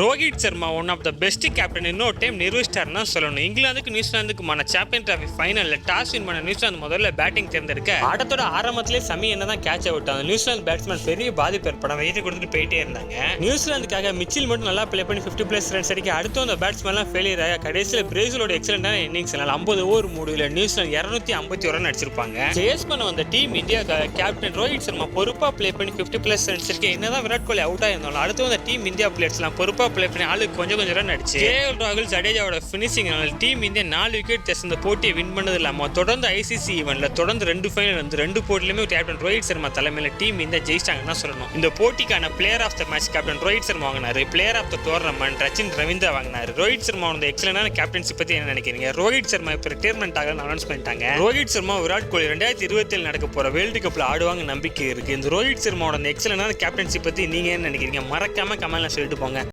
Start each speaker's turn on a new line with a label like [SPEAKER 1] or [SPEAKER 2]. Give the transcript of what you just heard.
[SPEAKER 1] Rohit Sharma one of the best captain இன்னொரு time நிரூபிச்சிட்டாருன்னு தான் சொல்லணும். இங்கிலாந்துக்கு நியூசிலாந்துக்குமான சாம்பியன் டிராஃபி ஃபைனலில் டாஸ் வின் பண்ண நியூசிலாந்து முதல்ல பேட்டிங் தேர்ந்தெடுக்க ஆட்டத்தோட ஆரம்பத்திலே சமி என்ன தான் கேட்ச விட்டாங்க. நியூசிலாந்து பேட்ஸ்மேன் பெரிய பாதிப்பு ஏற்பட வெயிட் கொடுத்துட்டு போயிட்டே இருந்தாங்க. நியூசிலாந்துக்காக மிச்சில் மட்டும் நல்லா பிளே பண்ணி 50+ ரன்ஸ் அடிக்க அடுத்து அந்த பேட்ஸ்மேன்லாம் ஃபெயிலியர் ஆக கடைசியில் பிரேசிலோட எக்ஸலண்டான இன்னிங்ஸ் 50 ஓவர் முடியல நியூசிலாந்து 251 ரன் அடிச்சிருப்பாங்க. சேஸ் பண்ண வந்த டீம் இந்தியாவுக்காக கேப்டன் ரோஹித் சர்மா பொறுப்பா பிளே பண்ணி 50+ ரன்ஸ் அடிக்க என்னதான் விராட் கோலி அவுட் ஆயிருந்தாலும் அடுத்து வந்த டீம் இந்தியா பிளேயர்ஸ்லாம் பொறுப்பா பிளே பண்ணி ஆளுக்கு கொஞ்சம் ரன் அடிச்சு கேஎல் ராகுல் ஜடேஜாவோட ஃபினிஷிங் டீம் இந்தியா 4 விக்கெட் இந்த போட்டியை வின் பண்ணது இல்லாம தொடர்ந்து ஐசிசி ஈவென்ட்ல தொடர்ந்து 2 ஃபைனல் வந்து 2 போட்டிலுமே கேப்டன் ரோஹித் சர்மா தலைமையில டீம் இந்தியா ஜெயிச்சிட்டாங்கன்னு சொல்லணும். இந்த போட்டிக்கான player of the match captain Rohit Sharma வாங்கினாரு. Player of the tournament Rachin Ravindra வாங்கினாரு. ரோஹித் சர்மா எக்ஸலண்டான கேப்டன்சி பத்தி என்ன நினைக்கிறீங்க? ரோஹித் சர்மா இப்ப ரிட்டையர்மெண்ட் ஆக அனௌன்ஸ் பண்ணிட்டாங்க. ரோஹித் சர்மா விராட் கோலி 2027 நடக்க போற வேர்ல்டு கப்ல ஆடுவாங்க நம்பிக்கை இருக்கு. இந்த ரோஹித் சர்மாவோட எக்ஸலண்டான கேப்டன்சி பத்தி நீங்க என்ன நினைக்கிறீங்க? மறக்காம கமெண்ட்ல சொல்லிட்டு போங்க.